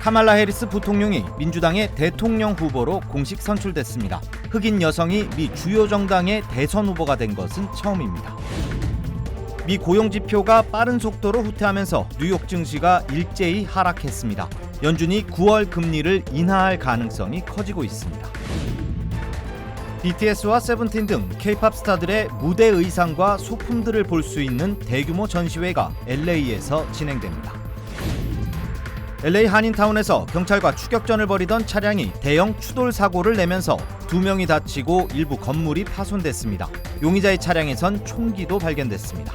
카말라 해리스 부통령이 민주당의 대통령 후보로 공식 선출됐습니다. 흑인 여성이 미 주요 정당의 대선 후보가 된 것은 처음입니다. 미 고용 지표가 빠른 속도로 후퇴하면서 뉴욕 증시가 일제히 하락했습니다. 연준이 9월 금리를 인하할 가능성이 커지고 있습니다. BTS와 세븐틴 등 K-팝 스타들의 무대 의상과 소품들을 볼 수 있는 대규모 전시회가 LA에서 진행됩니다. LA 한인타운에서 경찰과 추격전을 벌이던 차량이 대형 추돌 사고를 내면서 2명이 다치고 일부 건물이 파손됐습니다. 용의자의 차량에선 총기도 발견됐습니다.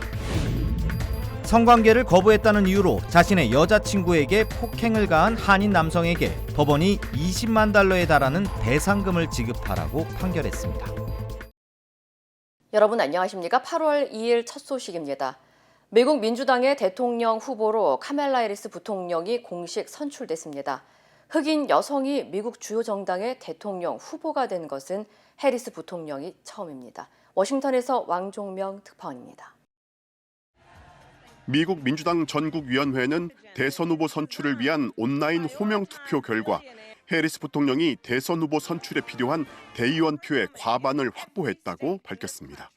성관계를 거부했다는 이유로 자신의 여자친구에게 폭행을 가한 한인 남성에게 법원이 20만 달러에 달하는 배상금을 지급하라고 판결했습니다. 여러분 안녕하십니까? 8월 2일 첫 소식입니다. 미국 민주당의 대통령 후보로 카말라 해리스 부통령이 공식 선출됐습니다. 흑인 여성이 미국 주요 정당의 대통령 후보가 된 것은 해리스 부통령이 처음입니다. 워싱턴에서 왕종명 특파원입니다. 미국 민주당 전국위원회는 대선 후보 선출을 위한 온라인 호명 투표 결과 해리스 부통령이 대선 후보 선출에 필요한 대의원표의 과반을 확보했다고 밝혔습니다.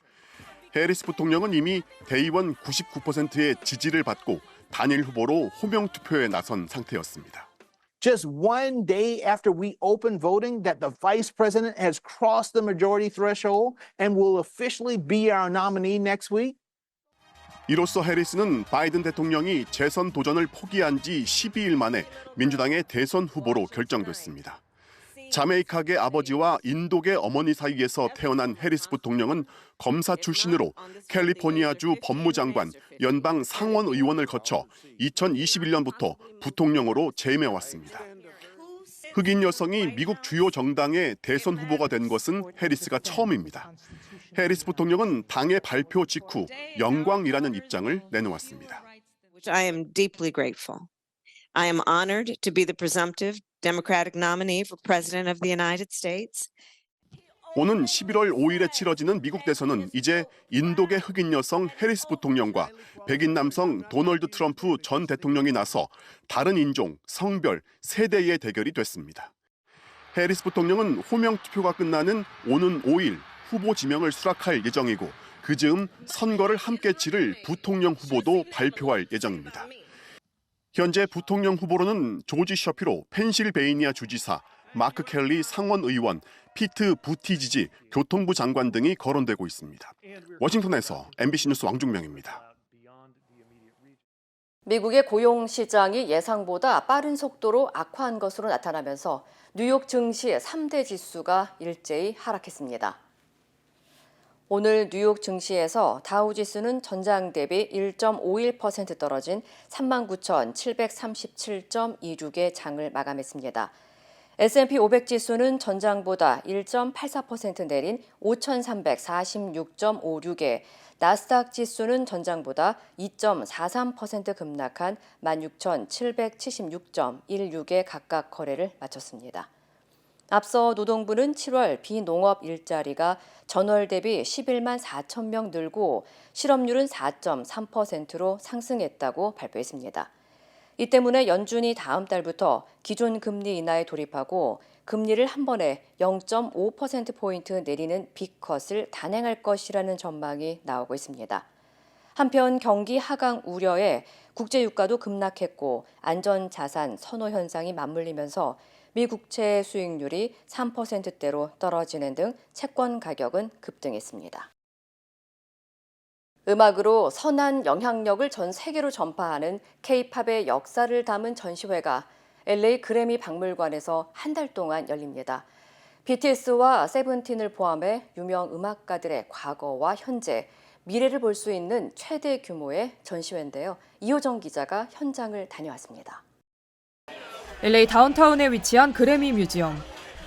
해리스 부통령은 이미 대의원 99%의 지지를 받고 단일 후보로 호명 투표에 나선 상태였습니다. Just one day after we open voting that the vice president has crossed the majority threshold and will officially be our nominee next week. 이로써 해리스는 바이든 대통령이 재선 도전을 포기한 지 12일 만에 민주당의 대선 후보로 결정됐습니다. 자메이카계 아버지와 인도계 어머니 사이에서 태어난 해리스 부통령은 검사 출신으로 캘리포니아주 법무장관, 연방 상원 의원을 거쳐 2021년부터 부통령으로 재임해왔습니다. 흑인 여성이 미국 주요 정당의 대선 후보가 된 것은 해리스가 처음입니다. 해리스 부통령은 당의 발표 직후 영광이라는 입장을 내놓았습니다. I am deeply grateful. I am honored to be the presumptive Democratic nominee for President of the United States. 오는 11월 5일에 치러지는 미국 대선은 이제 인도계 흑인 여성 해리스 부통령과 백인 남성 도널드 트럼프 전 대통령이 나서 다른 인종, 성별, 세대의 대결이 됐습니다. 해리스 부통령은 호명 투표가 끝나는 오는 5일 후보 지명을 수락할 예정이고 그 즈음 선거를 함께 치를 부통령 후보도 발표할 예정입니다. 현재 부통령 후보로는 조지 셔피로 펜실베이니아 주지사, 마크 켈리 상원 의원, 피트 부티지지 교통부 장관 등이 거론되고 있습니다. 워싱턴에서 MBC 뉴스 왕중명입니다. 미국의 고용 시장이 예상보다 빠른 속도로 악화한 것으로 나타나면서 뉴욕 증시 3대 지수가 일제히 하락했습니다. 오늘 뉴욕 증시에서 다우 지수는 전장 대비 1.51% 떨어진 39,737.26의 장을 마감했습니다. S&P 500 지수는 전장보다 1.84% 내린 5,346.56에, 나스닥 지수는 전장보다 2.43% 급락한 16,776.16에 각각 거래를 마쳤습니다. 앞서 노동부는 7월 비농업 일자리가 전월 대비 11만 4천 명 늘고 실업률은 4.3%로 상승했다고 발표했습니다. 이 때문에 연준이 다음 달부터 기존 금리 인하에 돌입하고 금리를 한 번에 0.5%포인트 내리는 빅컷을 단행할 것이라는 전망이 나오고 있습니다. 한편 경기 하강 우려에 국제유가도 급락했고 안전자산 선호 현상이 맞물리면서 미 국채 수익률이 3%대로 떨어지는 등 채권 가격은 급등했습니다. 음악으로 선한 영향력을 전 세계로 전파하는 K-팝의 역사를 담은 전시회가 LA 그래미 박물관에서 한 달 동안 열립니다. BTS와 세븐틴을 포함해 유명 음악가들의 과거와 현재, 미래를 볼 수 있는 최대 규모의 전시회인데요. 이호정 기자가 현장을 다녀왔습니다. LA 다운타운에 위치한 그래미 뮤지엄.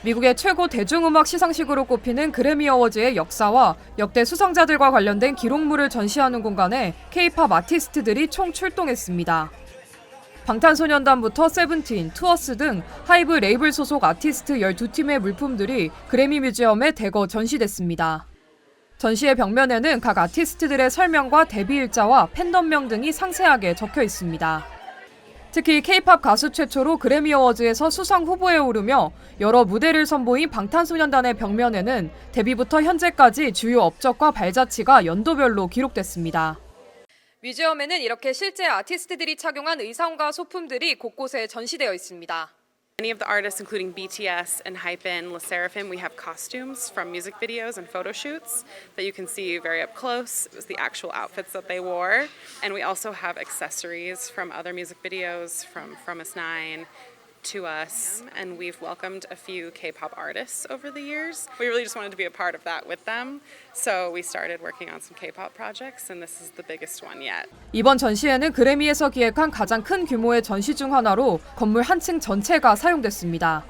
미국의 최고 대중음악 시상식으로 꼽히는 그래미 어워즈의 역사와 역대 수상자들과 관련된 기록물을 전시하는 공간에 K-팝 아티스트들이 총 출동했습니다. 방탄소년단부터 세븐틴, 투어스 등 하이브 레이블 소속 아티스트 12팀의 물품들이 그래미 뮤지엄에 대거 전시됐습니다. 전시의 벽면에는 각 아티스트들의 설명과 데뷔 일자와 팬덤명 등이 상세하게 적혀 있습니다. 특히 K-팝 가수 최초로 그래미 어워즈에서 수상 후보에 오르며 여러 무대를 선보인 방탄소년단의 벽면에는 데뷔부터 현재까지 주요 업적과 발자취가 연도별로 기록됐습니다. 뮤지엄에는 이렇게 실제 아티스트들이 착용한 의상과 소품들이 곳곳에 전시되어 있습니다. Many of the artists, including BTS and Hypen, LE SSERAFIM, we have costumes from music videos and photo shoots that you can see very up close. It was the actual outfits that they wore. And we also have accessories from other music videos, from Us9 to us. And we've welcomed a few K-pop artists over the years. We really just wanted to be a part of that with them. So we started working on some K-pop projects, and this is the biggest one yet. 이번 전시회는 그래미에서 기획한 가장 큰 규모의 전시 중 하나로 건물 한 층 전체가 사용됐습니다.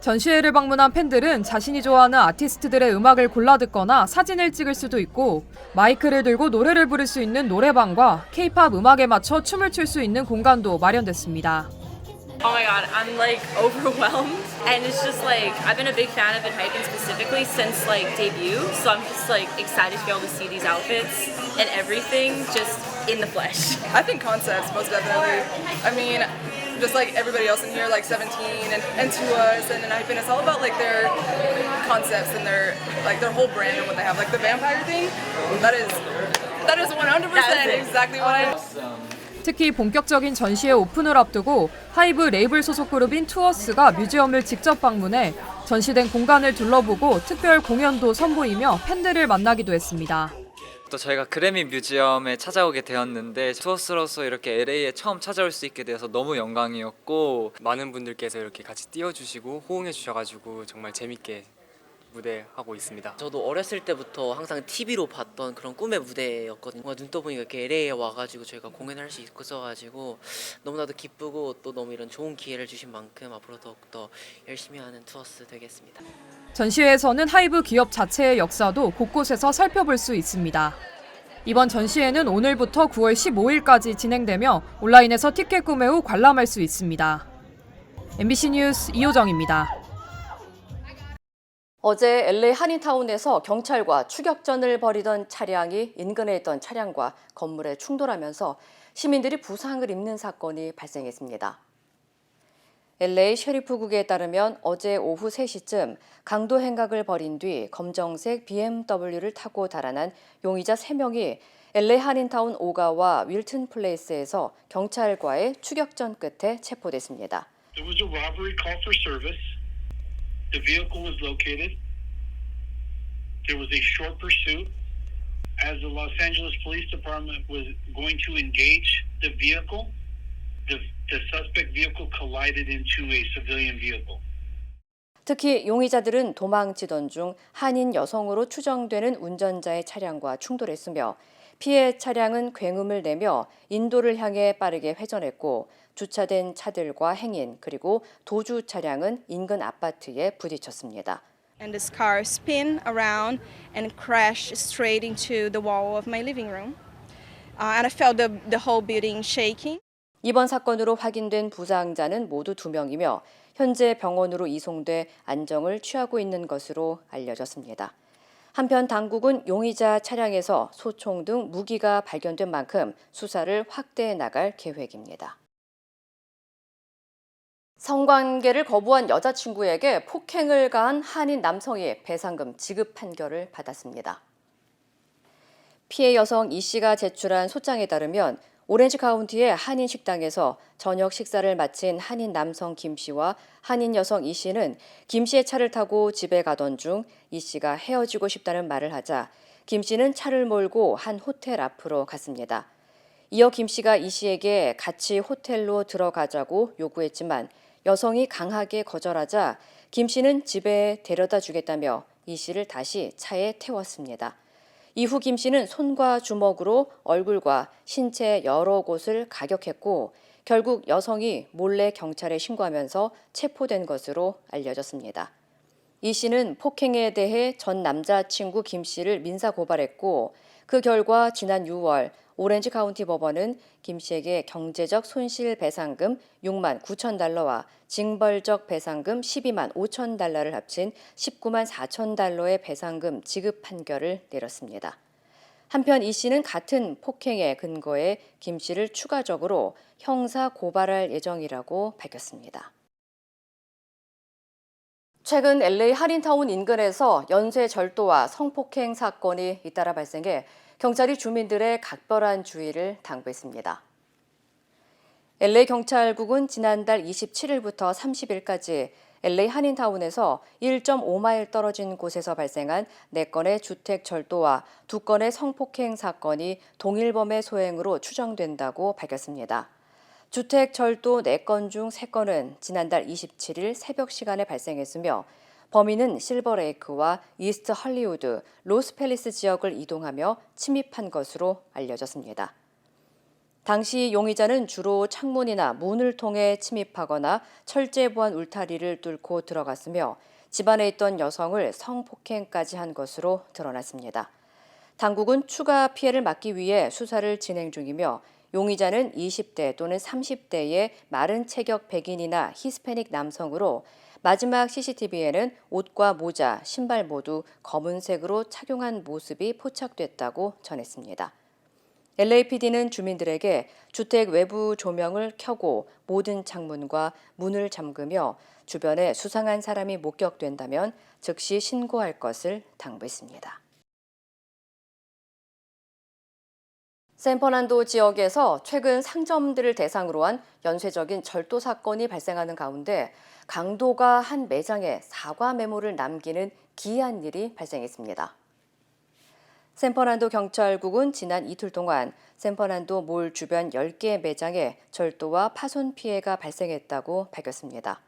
전시회를 방문한 팬들은 자신이 좋아하는 아티스트들의 음악을 골라 듣거나 사진을 찍을 수도 있고 마이크를 들고 노래를 부를 수 있는 노래방과 K-팝 음악에 맞춰 춤을 출 수 있는 공간도 마련됐습니다. Oh my god, I'm like overwhelmed, and it's just like I've been a big fan of Hypen specifically since like debut, so I'm just like excited to be able to see these outfits and everything just in the flesh. I think concepts, most definitely. I mean, just like everybody else in here, like 17 and To Us and Hypen, it's all about like their concepts and their whole brand and what they have. Like the vampire thing, that is 100% exactly what I. 특히 본격적인 전시회 오픈을 앞두고 하이브 레이블 소속 그룹인 투어스가 뮤지엄을 직접 방문해 전시된 공간을 둘러보고 특별 공연도 선보이며 팬들을 만나기도 했습니다. 또 저희가 그래미 뮤지엄에 찾아오게 되었는데 투어스로서 이렇게 LA에 처음 찾아올 수 있게 되어서 너무 영광이었고 많은 분들께서 이렇게 같이 띄워주시고 호응해 주셔가지고 정말 재밌게 무대하고 있습니다. 저도 어렸을 때부터 항상 TV로 봤던 그런 꿈의 무대였거든요. 뭔가 눈 떠보니까 이렇게 LA에 와가지고 저희가 공연할 수 있어가지고 너무나도 기쁘고 또 너무 이런 좋은 기회를 주신 만큼 앞으로 더욱더 열심히 하는 투어스 되겠습니다. 전시회에서는 하이브 기업 자체의 역사도 곳곳에서 살펴볼 수 있습니다. 이번 전시회는 오늘부터 9월 15일까지 진행되며 온라인에서 티켓 구매 후 관람할 수 있습니다. MBC 뉴스 이호정입니다. 어제 LA 한인타운에서 경찰과 추격전을 벌이던 차량이 인근에 있던 차량과 건물에 충돌하면서 시민들이 부상을 입는 사건이 발생했습니다. LA 셰리프국에 따르면 어제 오후 3시쯤 강도 행각을 벌인 뒤 검정색 BMW를 타고 달아난 용의자 3명이 LA 한인타운 오가와 윌튼 플레이스에서 경찰과의 추격전 끝에 체포됐습니다. There was a robbery call for service. The vehicle was located. There was a short pursuit. As the Los Angeles Police Department was going to engage the vehicle, the suspect vehicle collided into a civilian vehicle. 특히 용의자들은 도망치던 중 한인 여성으로 추정되는 운전자의 차량과 충돌했으며 피해 차량은 굉음을 내며 인도를 향해 빠르게 회전했고 주차된 차들과 행인 그리고 도주 차량은 인근 아파트에 부딪혔습니다. And this car spin around and crashed straight into the wall of my living room. And I felt the whole building shaking. 이번 사건으로 확인된 부상자는 모두 2명이며 현재 병원으로 이송돼 안정을 취하고 있는 것으로 알려졌습니다. 한편 당국은 용의자 차량에서 소총 등 무기가 발견된 만큼 수사를 확대해 나갈 계획입니다. 성관계를 거부한 여자친구에게 폭행을 가한 한인 남성이 배상금 지급 판결을 받았습니다. 피해 여성 이 씨가 제출한 소장에 따르면 오렌지 카운티의 한인 식당에서 저녁 식사를 마친 한인 남성 김 씨와 한인 여성 이 씨는 김 씨의 차를 타고 집에 가던 중 이 씨가 헤어지고 싶다는 말을 하자 김 씨는 차를 몰고 한 호텔 앞으로 갔습니다. 이어 김 씨가 이 씨에게 같이 호텔로 들어가자고 요구했지만 여성이 강하게 거절하자 김 씨는 집에 데려다 주겠다며 이 씨를 다시 차에 태웠습니다. 이후 김 씨는 손과 주먹으로 얼굴과 신체 여러 곳을 가격했고 결국 여성이 몰래 경찰에 신고하면서 체포된 것으로 알려졌습니다. 이 씨는 폭행에 대해 전 남자친구 김 씨를 민사 고발했고 그 결과 지난 6월 오렌지 카운티 법원은 김 씨에게 경제적 손실배상금 6만 9천 달러와 징벌적 배상금 12만 5천 달러를 합친 19만 4천 달러의 배상금 지급 판결을 내렸습니다. 한편 이 씨는 같은 폭행의 근거에 김 씨를 추가적으로 형사 고발할 예정이라고 밝혔습니다. 최근 LA 한인타운 인근에서 연쇄 절도와 성폭행 사건이 잇따라 발생해 경찰이 주민들의 각별한 주의를 당부했습니다. LA 경찰국은 지난달 27일부터 30일까지 LA 한인타운에서 1.5마일 떨어진 곳에서 발생한 4건의 주택 절도와 2건의 성폭행 사건이 동일범의 소행으로 추정된다고 밝혔습니다. 주택 절도 4건 중 3건은 지난달 27일 새벽 시간에 발생했으며 범인은 실버레이크와 이스트 할리우드, 로스팰리스 지역을 이동하며 침입한 것으로 알려졌습니다. 당시 용의자는 주로 창문이나 문을 통해 침입하거나 철제 보안 울타리를 뚫고 들어갔으며 집안에 있던 여성을 성폭행까지 한 것으로 드러났습니다. 당국은 추가 피해를 막기 위해 수사를 진행 중이며 용의자는 20대 또는 30대의 마른 체격 백인이나 히스패닉 남성으로 마지막 CCTV에는 옷과 모자, 신발 모두 검은색으로 착용한 모습이 포착됐다고 전했습니다. LAPD는 주민들에게 주택 외부 조명을 켜고 모든 창문과 문을 잠그며 주변에 수상한 사람이 목격된다면 즉시 신고할 것을 당부했습니다. 샌퍼난도 지역에서 최근 상점들을 대상으로 한 연쇄적인 절도 사건이 발생하는 가운데 강도가 한 매장에 사과 메모를 남기는 기이한 일이 발생했습니다. 샌퍼난도 경찰국은 지난 이틀 동안 샌퍼난도 몰 주변 10개 매장에 절도와 파손 피해가 발생했다고 밝혔습니다.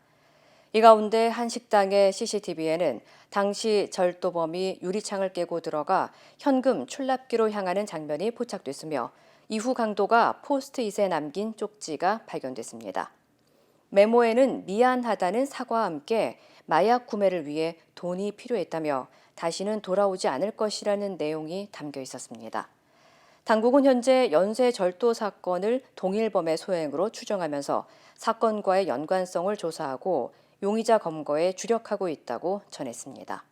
이 가운데 한 식당의 CCTV에는 당시 절도범이 유리창을 깨고 들어가 현금 출납기로 향하는 장면이 포착됐으며 이후 강도가 포스트잇에 남긴 쪽지가 발견됐습니다. 메모에는 미안하다는 사과와 함께 마약 구매를 위해 돈이 필요했다며 다시는 돌아오지 않을 것이라는 내용이 담겨 있었습니다. 당국은 현재 연쇄 절도 사건을 동일범의 소행으로 추정하면서 사건과의 연관성을 조사하고 용의자 검거에 주력하고 있다고 전했습니다.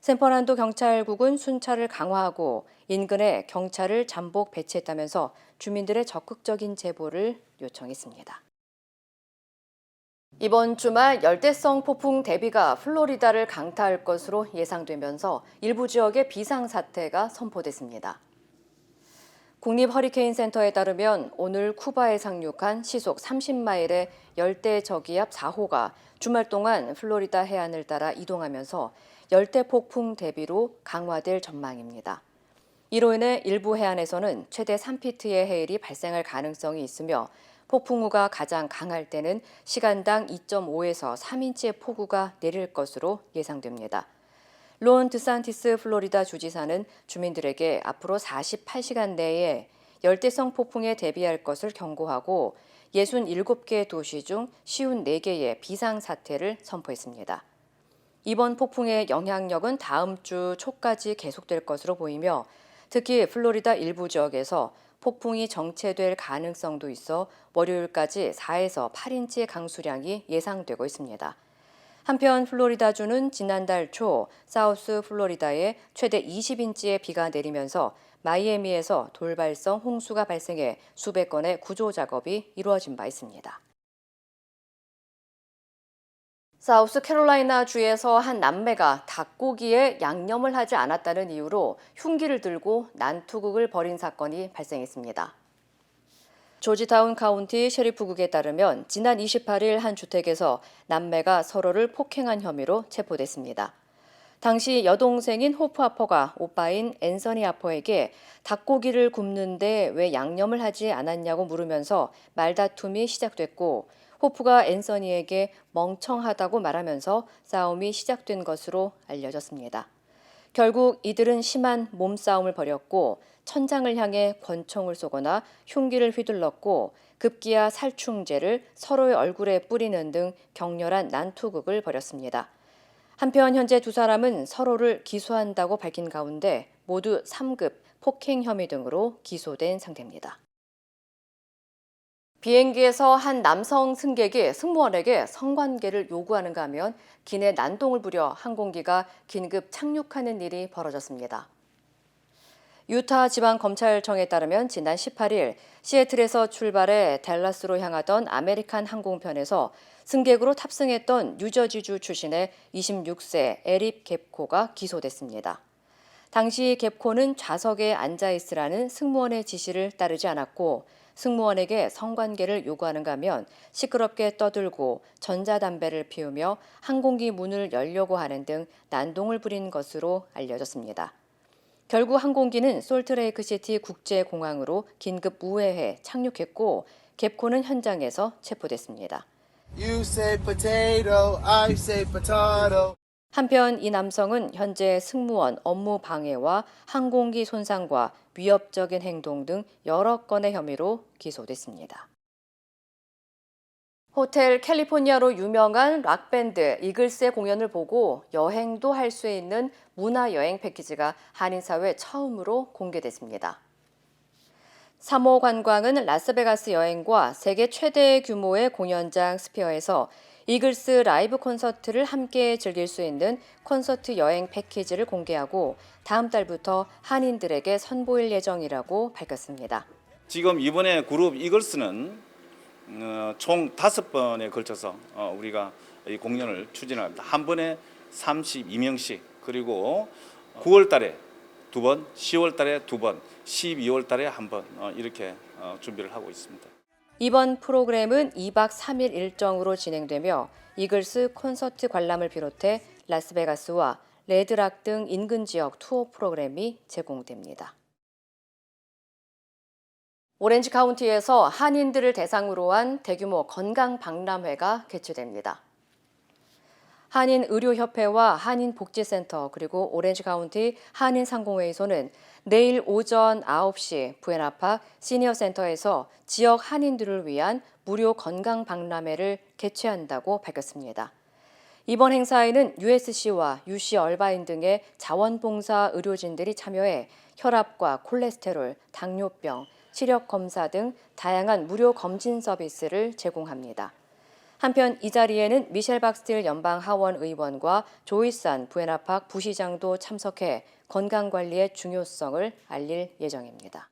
샌퍼난도 경찰국은 순찰을 강화하고 인근에 경찰을 잠복 배치했다면서 주민들의 적극적인 제보를 요청했습니다. 이번 주말 열대성 폭풍 데비가 플로리다를 강타할 것으로 예상되면서 일부 지역에 비상사태가 선포됐습니다. 국립허리케인센터에 따르면 오늘 쿠바에 상륙한 시속 30마일의 열대저기압 4호가 주말 동안 플로리다 해안을 따라 이동하면서 열대폭풍 대비로 강화될 전망입니다. 이로 인해 일부 해안에서는 최대 3피트의 해일이 발생할 가능성이 있으며 폭풍우가 가장 강할 때는 시간당 2.5에서 3인치의 폭우가 내릴 것으로 예상됩니다. 론 드산티스 플로리다 주지사는 주민들에게 앞으로 48시간 내에 열대성 폭풍에 대비할 것을 경고하고 67개 도시 중 54개의 비상사태를 선포했습니다. 이번 폭풍의 영향력은 다음 주 초까지 계속될 것으로 보이며 특히 플로리다 일부 지역에서 폭풍이 정체될 가능성도 있어 월요일까지 4에서 8인치의 강수량이 예상되고 있습니다. 한편 플로리다주는 지난달 초 사우스 플로리다에 최대 20인치의 비가 내리면서 마이애미에서 돌발성 홍수가 발생해 수백 건의 구조 작업이 이루어진 바 있습니다. 사우스 캐롤라이나 주에서 한 남매가 닭고기에 양념을 하지 않았다는 이유로 흉기를 들고 난투극을 벌인 사건이 발생했습니다. 조지타운 카운티 셰리프국에 따르면 지난 28일 한 주택에서 남매가 서로를 폭행한 혐의로 체포됐습니다. 당시 여동생인 호프 하퍼가 오빠인 앤서니 하퍼에게 닭고기를 굽는데 왜 양념을 하지 않았냐고 물으면서 말다툼이 시작됐고 호프가 앤서니에게 멍청하다고 말하면서 싸움이 시작된 것으로 알려졌습니다. 결국 이들은 심한 몸싸움을 벌였고 천장을 향해 권총을 쏘거나 흉기를 휘둘렀고 급기야 살충제를 서로의 얼굴에 뿌리는 등 격렬한 난투극을 벌였습니다. 한편 현재 두 사람은 서로를 기소한다고 밝힌 가운데 모두 3급 폭행 혐의 등으로 기소된 상태입니다. 비행기에서 한 남성 승객이 승무원에게 성관계를 요구하는가 하면 기내 난동을 부려 항공기가 긴급 착륙하는 일이 벌어졌습니다. 유타 지방검찰청에 따르면 지난 18일 시애틀에서 출발해 댈러스로 향하던 아메리칸 항공편에서 승객으로 탑승했던 뉴저지주 출신의 26세 에립 갭코가 기소됐습니다. 당시 갭코는 좌석에 앉아 있으라는 승무원의 지시를 따르지 않았고 승무원에게 성관계를 요구하는가 하면 시끄럽게 떠들고 전자담배를 피우며 항공기 문을 열려고 하는 등 난동을 부린 것으로 알려졌습니다. 결국 항공기는 솔트레이크시티 국제공항으로 긴급 우회해 착륙했고 갭코는 현장에서 체포됐습니다. You say potato, I say potato. 한편 이 남성은 현재 승무원 업무 방해와 항공기 손상과 위협적인 행동 등 여러 건의 혐의로 기소됐습니다. 호텔 캘리포니아로 유명한 락밴드 이글스의 공연을 보고 여행도 할 수 있는 문화여행 패키지가 한인사회 처음으로 공개됐습니다. 3호 관광은 라스베가스 여행과 세계 최대 규모의 공연장 스피어에서 이글스 라이브 콘서트를 함께 즐길 수 있는 콘서트 여행 패키지를 공개하고 다음 달부터 한인들에게 선보일 예정이라고 밝혔습니다. 지금 이번에 그룹 이글스는 총 5번에 걸쳐서 우리가 이 공연을 추진합니다. 한 번에 32명씩 그리고 9월 달에 2번, 10월 달에 2번, 12월 달에 1번 이렇게 준비를 하고 있습니다. 이번 프로그램은 2박 3일 일정으로 진행되며 이글스 콘서트 관람을 비롯해 라스베가스와 레드락 등 인근 지역 투어 프로그램이 제공됩니다. 오렌지 카운티에서 한인들을 대상으로 한 대규모 건강 박람회가 개최됩니다. 한인 의료협회와 한인복지센터 그리고 오렌지 카운티 한인상공회의소는 내일 오전 9시 부에나파 시니어센터에서 지역 한인들을 위한 무료 건강 박람회를 개최한다고 밝혔습니다. 이번 행사에는 USC와 UC 얼바인 등의 자원봉사 의료진들이 참여해 혈압과 콜레스테롤, 당뇨병, 시력 검사 등 다양한 무료 검진 서비스를 제공합니다. 한편 이 자리에는 미셸 박스틸 연방 하원 의원과 조이산 부에나팍 부시장도 참석해 건강관리의 중요성을 알릴 예정입니다.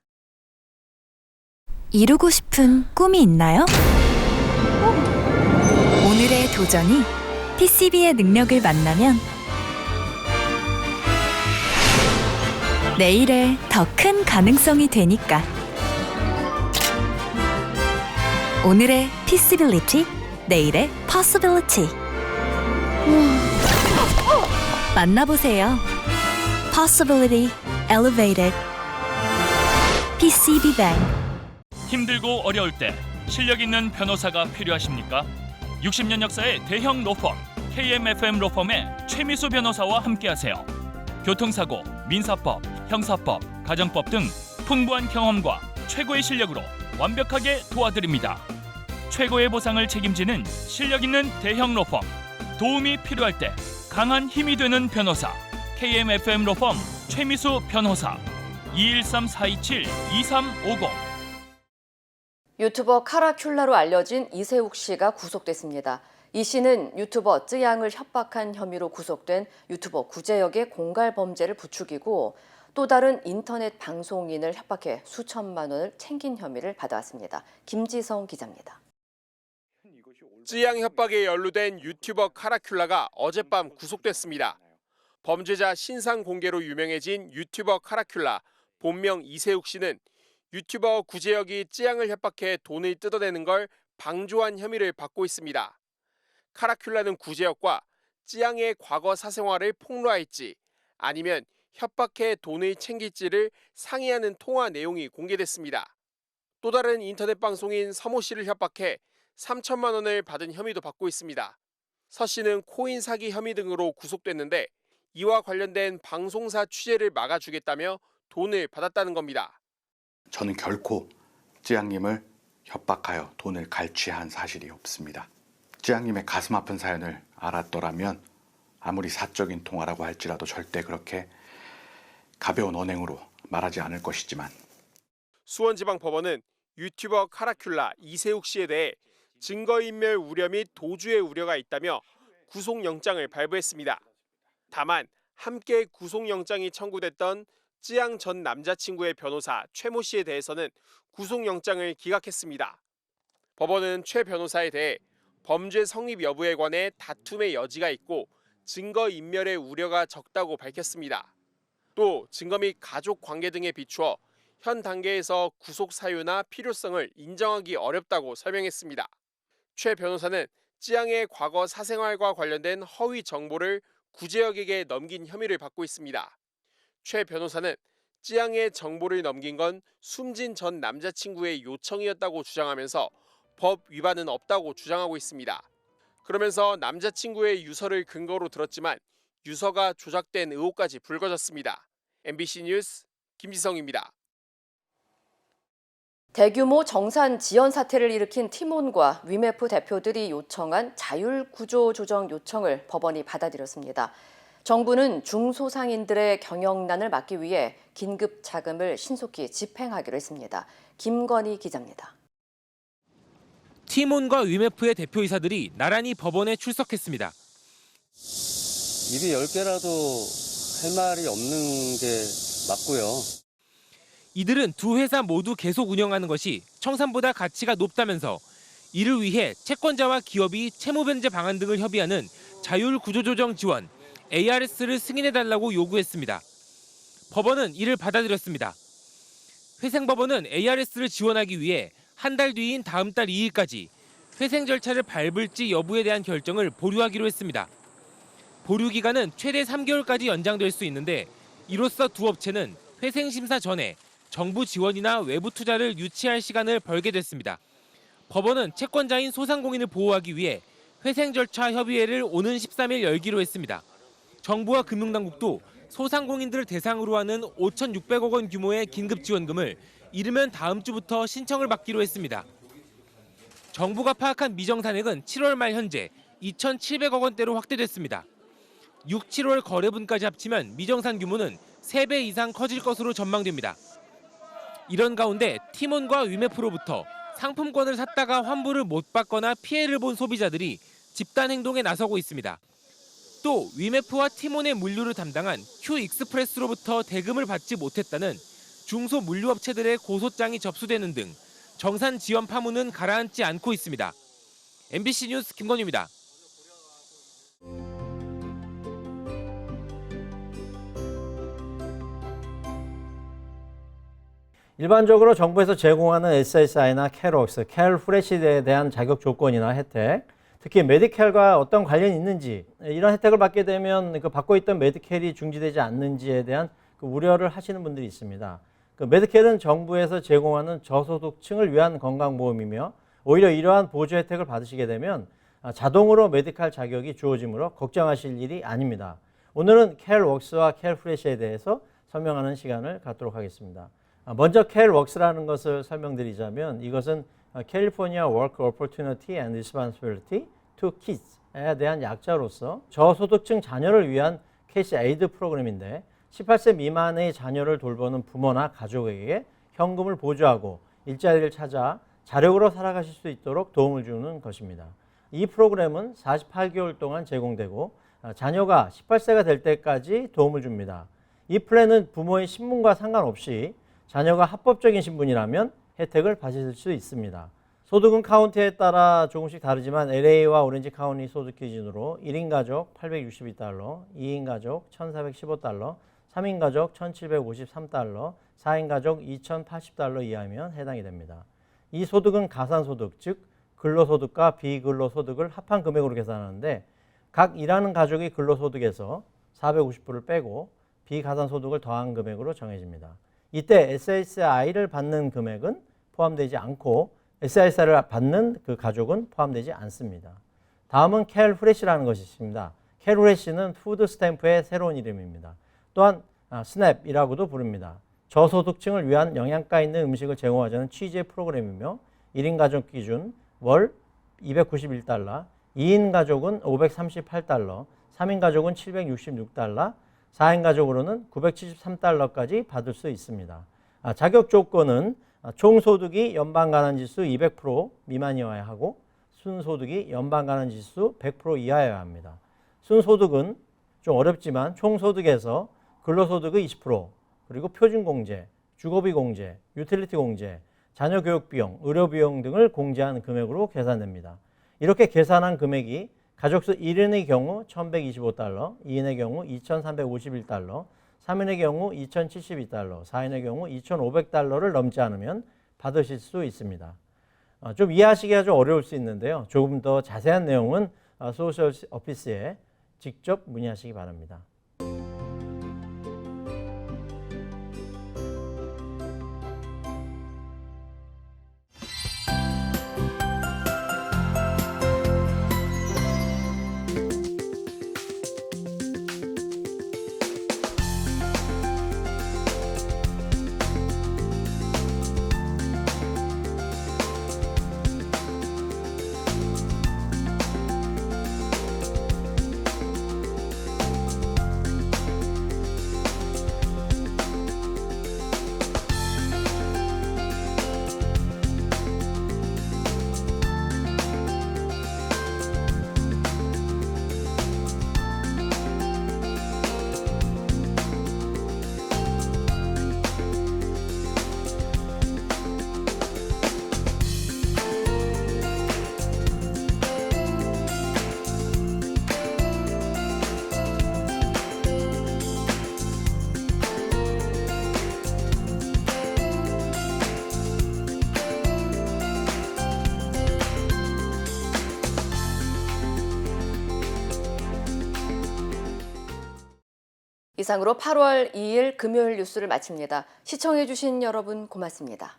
이루고 싶은 꿈이 있나요? 오늘의 도전이 PCB의 능력을 만나면 내일의 더 큰 가능성이 되니까. 오늘의 PCbility, 내일의 Possibility. 만나보세요. Possibility Elevated. PCB Bank. 힘들고 어려울 때 실력 있는 변호사가 필요하십니까? 60년 역사의 대형 로펌 KMFM 로펌의 최미수 변호사와 함께하세요. 교통사고, 민사법, 형사법, 가정법 등 풍부한 경험과 최고의 실력으로 완벽하게 도와드립니다. 최고의 보상을 책임지는 실력 있는 대형 로펌. 도움이 필요할 때 강한 힘이 되는 변호사. KMFM 로펌 최미수 변호사. 213-427-2350. 유튜버 카라큘라로 알려진 이세욱 씨가 구속됐습니다. 이 씨는 유튜버 쯔양을 협박한 혐의로 구속된 유튜버 구제혁의 공갈 범죄를 부추기고 또 다른 인터넷 방송인을 협박해 수천만 원을 챙긴 혐의를 받아왔습니다. 김지성 기자입니다. 쯔양 협박에 연루된 유튜버 카라큘라가 어젯밤 구속됐습니다. 범죄자 신상 공개로 유명해진 유튜버 카라큘라, 본명 이세욱 씨는 유튜버 구제혁이 쯔양을 협박해 돈을 뜯어내는 걸 방조한 혐의를 받고 있습니다. 카라큘라는 구제혁과 쯔양의 과거 사생활을 폭로할지 아니면 협박해 돈을 챙길지를 상의하는 통화 내용이 공개됐습니다. 또 다른 인터넷 방송인 서모 씨를 협박해 3천만 원을 받은 혐의도 받고 있습니다. 서 씨는 코인 사기 혐의 등으로 구속됐는데 이와 관련된 방송사 취재를 막아주겠다며 돈을 받았다는 겁니다. 저는 결코 쯔양님을 협박하여 돈을 갈취한 사실이 없습니다. 쯔양님의 가슴 아픈 사연을 알았더라면 아무리 사적인 통화라고 할지라도 절대 그렇게 가벼운 언행으로 말하지 않을 것이지만. 수원지방법원은 유튜버 카라큘라 이세욱 씨에 대해 증거인멸 우려 및 도주의 우려가 있다며 구속영장을 발부했습니다. 다만 함께 구속영장이 청구됐던 찌양 전 남자친구의 변호사 최모 씨에 대해서는 구속영장을 기각했습니다. 법원은 최 변호사에 대해 범죄 성립 여부에 관해 다툼의 여지가 있고 증거 인멸의 우려가 적다고 밝혔습니다. 또 증거 및 가족 관계 등에 비추어 현 단계에서 구속 사유나 필요성을 인정하기 어렵다고 설명했습니다. 최 변호사는 찌양의 과거 사생활과 관련된 허위 정보를 구제역에게 넘긴 혐의를 받고 있습니다. 최 변호사는 찌양의 정보를 넘긴 건 숨진 전 남자친구의 요청이었다고 주장하면서 법 위반은 없다고 주장하고 있습니다. 그러면서 남자친구의 유서를 근거로 들었지만 유서가 조작된 의혹까지 불거졌습니다. MBC 뉴스 김지성입니다. 대규모 정산 지연 사태를 일으킨 티몬과 위메프 대표들이 요청한 자율 구조 조정 요청을 법원이 받아들였습니다. 정부는 중소상인들의 경영난을 막기 위해 긴급 자금을 신속히 집행하기로 했습니다. 김건희 기자입니다. 티몬과 위메프의 대표이사들이 나란히 법원에 출석했습니다. 입이 10개라도 할 말이 없는 게 맞고요. 이들은 두 회사 모두 계속 운영하는 것이 청산보다 가치가 높다면서 이를 위해 채권자와 기업이 채무 변제 방안 등을 협의하는 자율 구조조정 지원 ARS를 승인해달라고 요구했습니다. 법원은 이를 받아들였습니다. 회생법원은 ARS를 지원하기 위해 한 달 뒤인 다음 달 2일까지 회생 절차를 밟을지 여부에 대한 결정을 보류하기로 했습니다. 보류 기간은 최대 3개월까지 연장될 수 있는데 이로써 두 업체는 회생 심사 전에 정부 지원이나 외부 투자를 유치할 시간을 벌게 됐습니다. 법원은 채권자인 소상공인을 보호하기 위해 회생 절차 협의회를 오는 13일 열기로 했습니다. 정부와 금융당국도 소상공인들을 대상으로 하는 5,600억 원 규모의 긴급지원금을 이르면 다음 주부터 신청을 받기로 했습니다. 정부가 파악한 미정산액은 7월 말 현재 2,700억 원대로 확대됐습니다. 6, 7월 거래분까지 합치면 미정산 규모는 3배 이상 커질 것으로 전망됩니다. 이런 가운데 티몬과 위메프로부터 상품권을 샀다가 환불을 못 받거나 피해를 본 소비자들이 집단 행동에 나서고 있습니다. 또 위메프와 티몬의 물류를 담당한 Q익스프레스로부터 대금을 받지 못했다는 중소 물류업체들의 고소장이 접수되는 등 정산 지원 파문은 가라앉지 않고 있습니다. MBC 뉴스 김건희입니다. 일반적으로 정부에서 제공하는 SSI나 캘웍스, 캘프레시에 대한 자격 조건이나 혜택, 특히 메디켈과 어떤 관련이 있는지, 이런 혜택을 받게 되면 그 받고 있던 메디켈이 중지되지 않는지에 대한 그 우려를 하시는 분들이 있습니다. 그 메디켈은 정부에서 제공하는 저소득층을 위한 건강보험이며 오히려 이러한 보조 혜택을 받으시게 되면 자동으로 메디칼 자격이 주어지므로 걱정하실 일이 아닙니다. 오늘은 캘웍스와 캘프레시에 대해서 설명하는 시간을 갖도록 하겠습니다. 먼저 캘웍스라는 것을 설명드리자면 이것은 California Work Opportunity and Responsibility to Kids에 대한 약자로서 저소득층 자녀를 위한 캐시 에이드 프로그램인데 18세 미만의 자녀를 돌보는 부모나 가족에게 현금을 보조하고 일자리를 찾아 자력으로 살아가실 수 있도록 도움을 주는 것입니다. 이 프로그램은 48개월 동안 제공되고 자녀가 18세가 될 때까지 도움을 줍니다. 이 플랜은 부모의 신분과 상관없이 자녀가 합법적인 신분이라면 혜택을 받으실 수 있습니다. 소득은 카운티에 따라 조금씩 다르지만 LA와 오렌지 카운티 소득 기준으로 1인 가족 862달러, 2인 가족 1,415달러, 3인 가족 1,753달러, 4인 가족 2,080달러 이하면 해당이 됩니다. 이 소득은 가산소득, 즉 근로소득과 비근로소득을 합한 금액으로 계산하는데 각 일하는 가족의 근로소득에서 450불을 빼고 비가산소득을 더한 금액으로 정해집니다. 이때 SSI를 받는 금액은 포함되지 않고 SSI를 받는 그 가족은 포함되지 않습니다. 다음은 캘프레시라는 것이 있습니다. 캘프레시는 푸드 스탬프의 새로운 이름입니다. 또한 스냅이라고도 부릅니다. 저소득층을 위한 영양가 있는 음식을 제공하자는 취지의 프로그램이며 1인 가족 기준 월 291달러, 2인 가족은 538달러, 3인 가족은 766달러, 4인 가족으로는 973달러까지 받을 수 있습니다. 자격 조건은 총소득이 연방가난지수 200% 미만이어야 하고 순소득이 연방가난지수 100% 이하여야 합니다. 순소득은 좀 어렵지만 총소득에서 근로소득의 20%, 그리고 표준공제, 주거비 공제, 유틸리티 공제, 자녀 교육 비용, 의료 비용 등을 공제한 금액으로 계산됩니다. 이렇게 계산한 금액이 가족수 1인의 경우 1,125달러, 2인의 경우 2,351달러, 3인의 경우 2,072달러, 4인의 경우 2,500달러를 넘지 않으면 받으실 수 있습니다. 좀 이해하시기가 좀 어려울 수 있는데요. 조금 더 자세한 내용은 소셜 오피스에 직접 문의하시기 바랍니다. 이상으로 8월 2일 금요일 뉴스를 마칩니다. 시청해주신 여러분 고맙습니다.